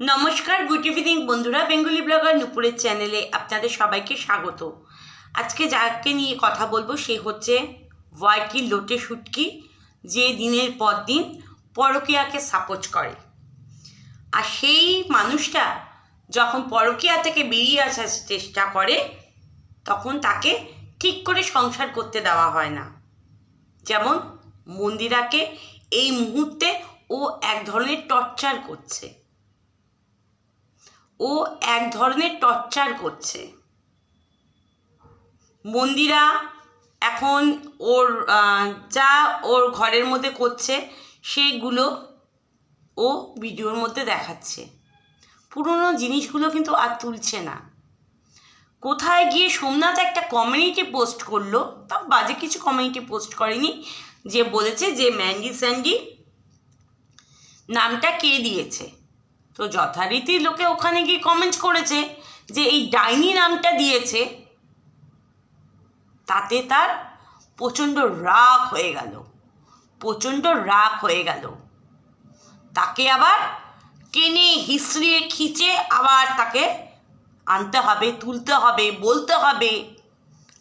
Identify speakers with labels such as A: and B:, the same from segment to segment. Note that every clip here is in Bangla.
A: নমস্কার, গুড ইভিনিং বন্ধুরা। বেঙ্গলি ব্লগার নুপুরের চ্যানেলে আপনাদের সবাইকে স্বাগত। আজকে যাকে নিয়ে কথা বলবো সে হচ্ছে ওয়াইটি লোটে শুটকি, যে দিনের পর দিন পরকীয়াকে সাপোর্ট করে। আর সেই মানুষটা যখন পরকীয়া থেকে বেরিয়ে আসার চেষ্টা করে তখন তাকে ঠিক করে সংসার করতে দেওয়া হয় না। যেমন মন্দিরাকে এই মুহূর্তে ও এক ধরনের টর্চার করছে, মন্দিরা এখন যা ওর ঘরের মধ্যে করছে সেগুলো ও ভিডিওর মধ্যে দেখাচ্ছে। পুরনো জিনিসগুলো কিন্তু আর তুলছে না। কোথায় গিয়ে সোমনাথ একটা কমিউনিটি পোস্ট করলো, তাও বাজে কিছু কমিউনিটি পোস্ট করেনি, যে বলেছে যে ম্যান্ডি স্যান্ডি নামটা কে দিয়েছে। তো যথারীতি লোকে ওখানে গিয়ে কমেন্ট করেছে যে এই ডাইনি নামটা দিয়েছে। তাতে তার প্রচণ্ড রাগ হয়ে গেল। তাকে আবার টেনে হিসড়িয়ে খিচে আবার তাকে আনতে হবে, তুলতে হবে, বলতে হবে,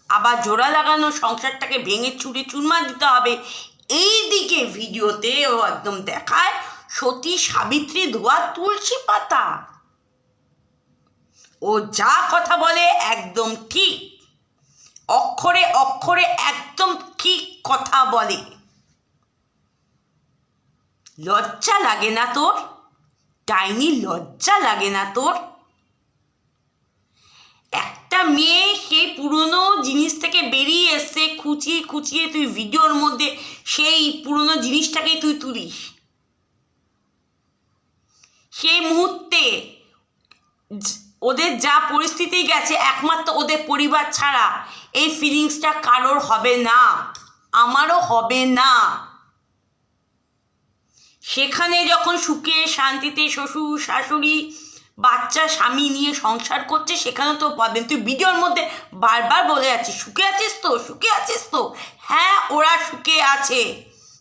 A: আবার জোড়া লাগানো সংসারটাকে ভেঙে চুরে চুরমার দিতে হবে। এই দিকে ভিডিওতে ও একদম দেখায় সতী সাবিত্রী ধোয়া তুলসী পাতা। ও যা কথা বলে একদম ঠিক, অক্ষরে অক্ষরে একদম ঠিক কথা বলে। লজ্জা লাগে না তোর? ডাইনি, লজ্জা লাগে না তোর? একটা মেয়ে সেই পুরনো জিনিস থেকে বেরিয়ে এসছে, খুঁচিয়ে খুঁচিয়ে তুই ভিডিওর মধ্যে সেই পুরনো জিনিসটাকেই তুই তুলিস। সেই মুহূর্তে ওদের যা পরিস্থিতি গেছে, একমাত্র ওদের পরিবার ছাড়া এই ফিলিংসটা কারোর হবে না, আমারও হবে না। সেখানে যখন সুখে শান্তিতে শ্বশুর শাশুড়ি বাচ্চা স্বামী নিয়ে সংসার করছে, সেখানে তো পাবেন। তুই ভিডিওর মধ্যে বারবার বলে যাচ্ছিস সুখে আছিস তো। হ্যাঁ, ওরা সুখে আছে।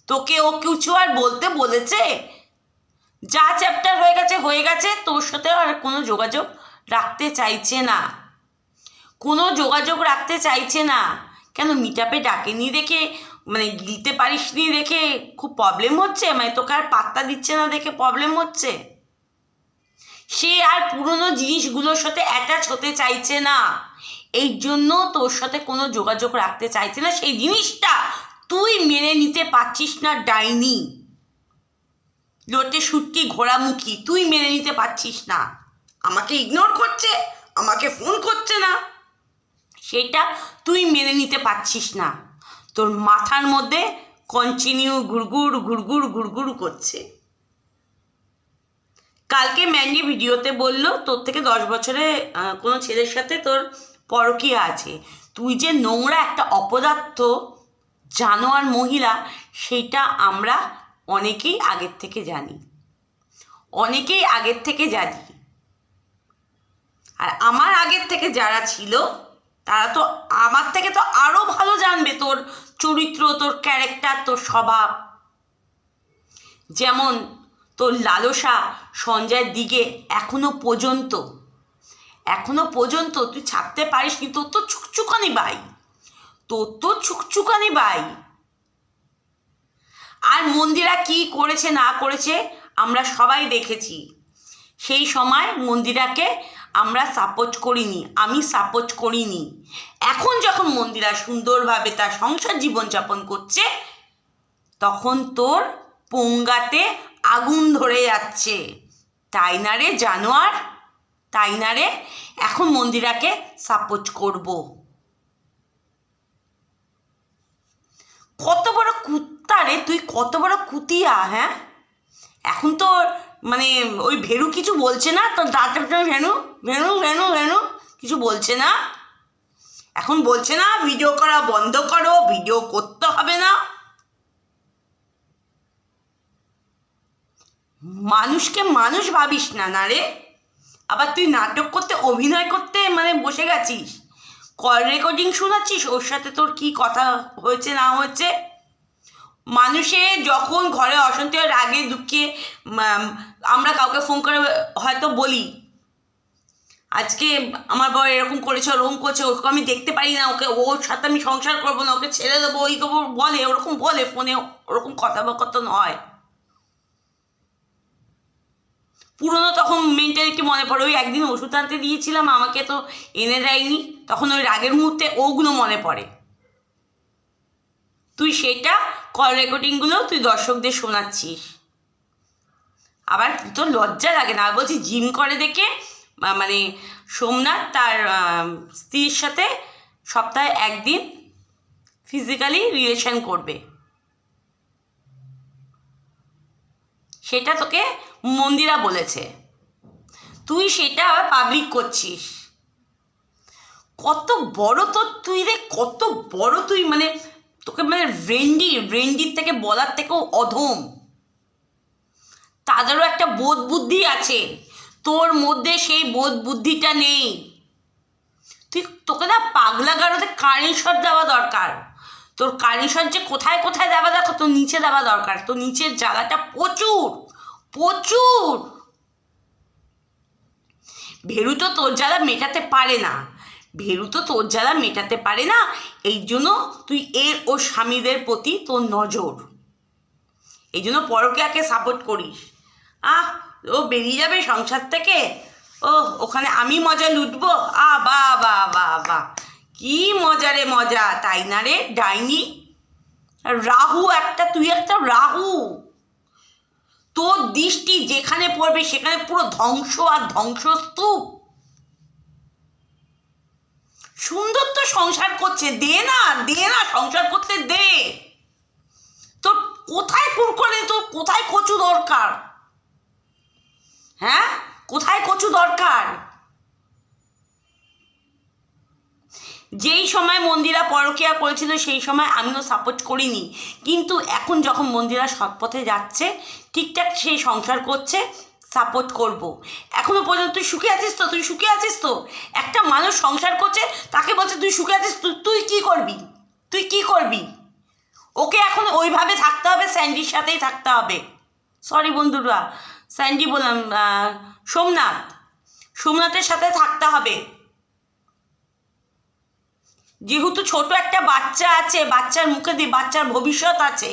A: তোকে ও কিছু আর বলতে বলেছে? যা চ্যাপ্টার হয়ে গেছে, তোর সাথে আর কোনো যোগাযোগ রাখতে চাইছে না। কেন মিটআপে ডাকেনি দেখে, মানে গিলতে পারিসনি দেখে খুব প্রবলেম হচ্ছে? মানে তোকে আর পাত্তা দিচ্ছে না দেখে প্রবলেম হচ্ছে? সে আর পুরনো জিনিসগুলোর সাথে অ্যাটাচ হতে চাইছে না, এই জন্য তোর সাথে কোনো যোগাযোগ রাখতে চাইছে না। সেই জিনিসটা তুই মেনে নিতে পারছিস না। ডাইনি, লোটে শুটকি, ঘোড়ামুখী, তুই মেনে নিতে পারছিস না। আমাকে ইগনোর করছে, আমাকে ফোন করছে না, সেটা তুই মেনে নিতে পারছিস না। তোর মাথার মধ্যে কন্টিনিউ ঘুরঘুর করছে। কালকে ম্যান্ডি ভিডিওতে বললো তোর থেকে 10 বছরে কোনো ছেলের সাথে তোর পরকীয়া আছে। তুই যে নোংরা একটা অপদার্থ জানোয়ার মহিলা, সেটা আমরা অনেকেই আগের থেকে জানি। আর আমার আগের থেকে যারা ছিল তারা তো আমার থেকে তো আরও ভালো জানবে তোর চরিত্র, তোর ক্যারেক্টার, তোর স্বভাব। যেমন তোর লালসা সঞ্জয়ের দিকে এখনো পর্যন্ত তুই ছাড়তে পারিস নি। তোর তো ছুকছুকানি বাই। আর মন্দিরা কি করেছে না করেছে আমরা সবাই দেখেছি। সেই সময় মন্দিরাকে আমরা আমি সাপোর্ট করিনি। এখন যখন মন্দিরা সুন্দরভাবে তার সংসার জীবনযাপন করছে, তখন তোর পোঙ্গাতে আগুন ধরে যাচ্ছে। তাই না রে জানোয়ার, তাই না রে? এখন মন্দিরাকে সাপোর্ট করব। কত বড় কুত্তা রে তুই, কত বড় কুতিয়া। হ্যাঁ, এখন তো মানে ওই ভেরু কিছু বলছে না, তোর দাঁতের ভেনু কিছু বলছে না। এখন বলছে না ভিডিও করা বন্ধ করো, ভিডিও করতে হবে না। মানুষকে মানুষ ভাবিস না রে। আবার তুই নাটক করতে, অভিনয় করতে মানে বসে গেছিস। কল রেকর্ডিং শোনাচ্ছিস ওর সাথে তোর কি কথা হয়েছে না হয়েছে। মানুষের যখন ঘরে অশান্তি হয়, রাগে দুঃখে আমরা কাউকে ফোন করে হয়তো বলি, আজকে আমার বর এরকম করেছে, ওরকম করছে, ওকে আমি দেখতে পারি না, ওকে ওর সাথে আমি সংসার করবো না, ওকে ছেড়ে দেবো, ওই করবো, বলে ওরকম, বলে ফোনে ওরকম কথাবার্তা নয়। পুরনো তখন মেন্টালিটি মনে পড়ে, ওই একদিন ওষুধ আনতে দিয়েছিলাম, আমাকে তো এনে দেয়নি, তখন ওই রাগের মুহূর্তে ওগুলো মনে পড়ে। তুই সেটা কল রেকর্ডিংগুলো তুই দর্শকদের শোনাচ্ছিস, আবার তোর লজ্জা লাগে না? বলছি জিম করে দেখে মানে সোমনাথ তার স্ত্রীর সাথে সপ্তাহে একদিন ফিজিক্যালি রিলেশন করবে, সেটা তোকে মন্দিরা বলেছে, তুই সেটা আবার পাবলিক করছিস। কত বড় তোর, তুই রে কত বড় তুই, মানে তোকে মানে রেন্ডির থেকে বলার থেকেও অধম। তাদেরও একটা বোধ বুদ্ধি আছে, তোর মধ্যে সেই বোধ বুদ্ধিটা নেই। তোকে না পাগলা গারোতে কারেন্ট শট দেওয়া দরকার। তোর কারেন্ট শট যে কোথায় কোথায় দেওয়া, দেখো তোর নিচে দেওয়া দরকার, তোর নিচের জ্বালাটা প্রচুর প্রচুর। ভেরু তো তোর জ্বালা মেটাতে পারে না, এই জন্য তুই ওর স্বামীদের প্রতি তোর নজর, এই জন্য পরকীয়াকে সাপোর্ট করিস। ও বেরিয়ে যাবে সংসার থেকে, ওখানে আমি মজা লুটবো, বা বা বা বা কি মজা রে মজা, তাই না রে ডাইনি? রাহু একটা, তুই একটা রাহু, তোর দৃষ্টি যেখানে পড়বে সেখানে পুরো ধ্বংস আর ধ্বংসস্তূপ। সুন্দর তো সংসার করছে, দে না সংসার করতে দে। তোর কোথায় কুরকুরে, তোর কোথায় কচু দরকার? হ্যাঁ, কোথায় কচু দরকার? যেই সময় মন্দিরা পরকীয়া করেছিল সেই সময় আমিও সাপোর্ট করিনি, কিন্তু এখন যখন মন্দিরা সৎপথে যাচ্ছে, ঠিকঠাক সেই সংসার করছে, সাপোর্ট করব। এখনো পর্যন্ত তুই সুখে আছিস তো? একটা মানুষ সংসার করছে, তাকে বলছে তুই সুখে আছিস, তুই কি করবি? ওকে এখন ওইভাবে থাকতে হবে, স্যান্ডির সাথেই থাকতে হবে। সরি বন্ধুরা, স্যান্ডি বললাম, সোমনাথের সাথে থাকতে হবে। যেহেতু ছোট একটা বাচ্চা আছে, বাচ্চার মুখে দিয়ে বাচ্চার ভবিষ্যৎ আছে,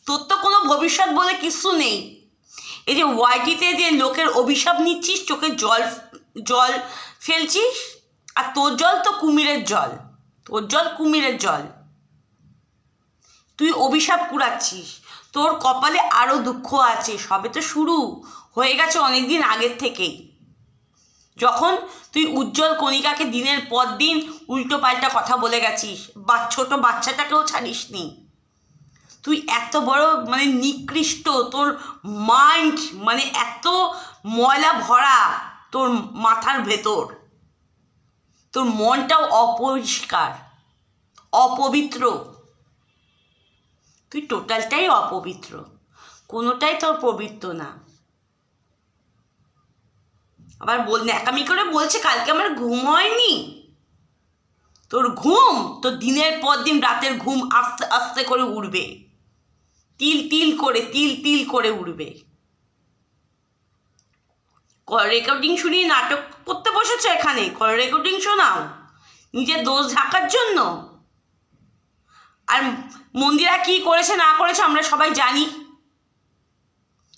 A: তোর তো কোনো ভবিষ্যৎ বলে কিছু নেই। এই যে ওয়াইটিতে যে লোকের অভিশাপ নিচ্ছিস, চোখে জল ফেলছিস, আর তোর জল তো কুমিরের জল, তুই অভিশাপ কুড়াচ্ছিস, তোর কপালে আরও দুঃখ আছে, সবে তো শুরু হয়ে গেছে অনেকদিন আগের থেকেই। যখন তুই উজ্জ্বল কণিকাকে দিনের পর দিন উল্টো পাল্টা কথা বলে গেছিস, ছোট বাচ্চাটাকেও ছাড়িসনি, তুই এত বড় মানে নিকৃষ্ট, তোর মাইন্ড মানে এত ময়লা ভরা তোর মাথার ভেতর, তোর মনটাও অপরিষ্কার, অপবিত্র, তুই টোটালটাই অপবিত্র, কোনোটাই তোর পবিত্র না। আবার ন্যাকামি করে বলছে কালকে আমার ঘুম হয়নি। তোর দিনের পর দিন রাতের ঘুম আস্তে আস্তে করে উড়বে, তিল তিল করে উড়বে। কল রেকর্ডিং শুনিয়ে নাটক করতে বসেছো এখানে, কল রেকর্ডিং শোনাও নিজের দোষ ঢাকার জন্য। আর মন্দিরা কি করেছে না করেছে আমরা সবাই জানি,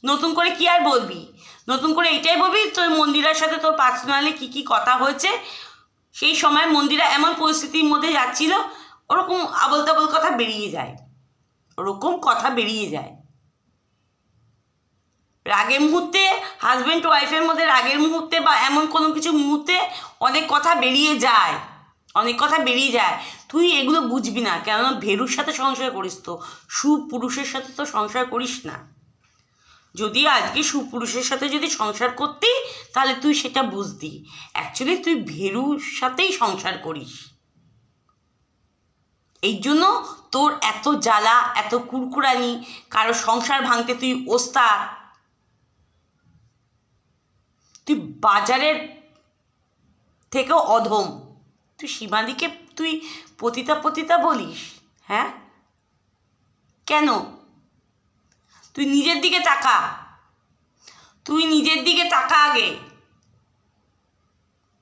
A: নতুন করে কি আর বলবি? নতুন করে এটাই বলবি তোর মন্দিরার সাথে তোর পার্সোনালি কি কথা হয়েছে। সেই সময় মন্দিরা এমন পরিস্থিতির মধ্যে যাচ্ছিল, ওরকম আবল তাবল কথা বেরিয়ে যায়, রাগের মুহূর্তে, হাজব্যান্ড ওয়াইফের মধ্যে রাগের মুহূর্তে বা এমন কোনো কিছু মুহূর্তে অনেক কথা বেরিয়ে যায়। তুই এগুলো বুঝবি না, কেননা ভেরুর সাথে সংসার করিস, তো সুপুরুষের সাথে তো সংসার করিস না। যদি আজকে সুপুরুষের সাথে যদি সংসার করতি, তাহলে তুই সেটা বুঝতি। অ্যাকচুয়ালি তুই ভেরুর সাথেই সংসার করিস, এই জন্য তোর এত জ্বালা, এত কুরকুরানি, কারো সংসার ভাঙতে তুই ওস্তাদ। তুই বাজারের থেকেও অধম, তুই সীমাদিকে তুই পতিতা বলিস? হ্যাঁ, কেন? তুই নিজের দিকে তাকা, তুই নিজের দিকে তাকা আগে,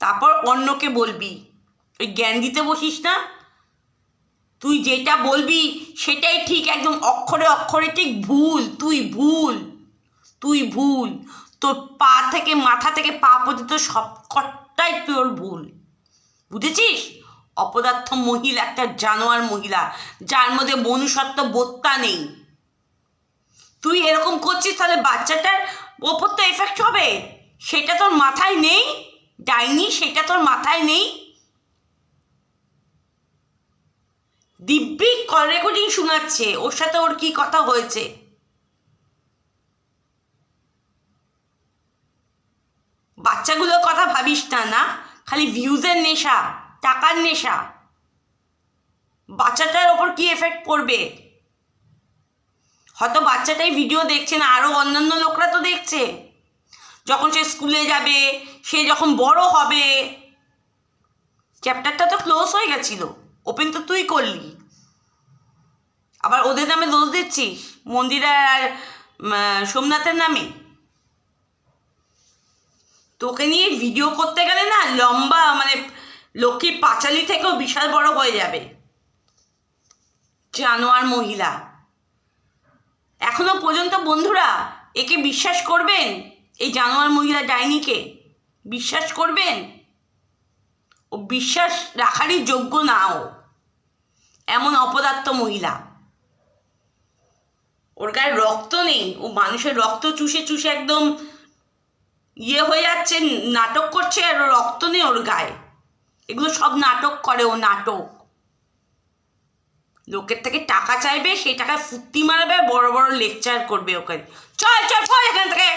A: তারপর অন্যকে বলবি। ওই জ্ঞান দিতে বসিস না। তুই যেটা বলবি সেটাই ঠিক, একদম অক্ষরে অক্ষরে ঠিক। ভুল, তুই ভুল, তুই ভুল। তোর পা থেকে মাথা থেকে পা পর্যন্ত সবকটাই তোর ভুল, বুঝেছিস? অপদার্থ মহিলা, একটা জানোয়ার মহিলা, যার মধ্যে মনুষ্যত্ব বোধটা নেই। তুই এরকম করছিস, তাহলে বাচ্চাটার ওপর তো এফেক্ট হবে। সেটা তোর মাথায় নেই ডাইনি, সেটা তোর মাথায় নেই। দিব্যি কল রেকর্ডিং শোনাচ্ছে, ওর সাথে ওর কি কথা হয়েছে। বাচ্চাগুলোর কথা ভাবিস না, না খালি ভিউজের নেশা, টাকার নেশা। বাচ্চাটার ওপর কি এফেক্ট পড়বে? হয়তো বাচ্চাটাই ভিডিও দেখছে না, আরও অন্যান্য লোকরা তো দেখছে। যখন সে স্কুলে যাবে, সে যখন বড় হবে, চ্যাপ্টারটা তো ক্লোজ হয়ে গেছিল, ওপেন তো তুই করলি, আবার ওদের নামে দোষ দিচ্ছিস, মন্দিরা আর সোমনাথের নামে। তোকে নিয়ে ভিডিও করতে গেলে না লম্বা, মানে লক্ষ্মীর পাঁচালি থেকেও বিশাল বড় হয়ে যাবে। জানোয়ার মহিলা। এখনো পর্যন্ত বন্ধুরা একে বিশ্বাস করবেন? এই জানোয়ার মহিলা ডাইনিকে বিশ্বাস করবেন? ও বিশ্বাস রাখারই যোগ্য না। ও এমন অপদার্থ মহিলা, ওর গায়ে রক্ত নেই, ও মানুষের রক্ত চুষে চুষে একদম ইয়ে হয়ে যাচ্ছে, নাটক করছে, আর রক্ত নেই ওর গায়ে। এগুলো সব নাটক করে ও, নাটক। লোকের থেকে টাকা চাইবে, সেই টাকায় ফুর্তি মারবে, বড় বড় লেকচার করবে ওকে। চল চল চল এখান থেকে।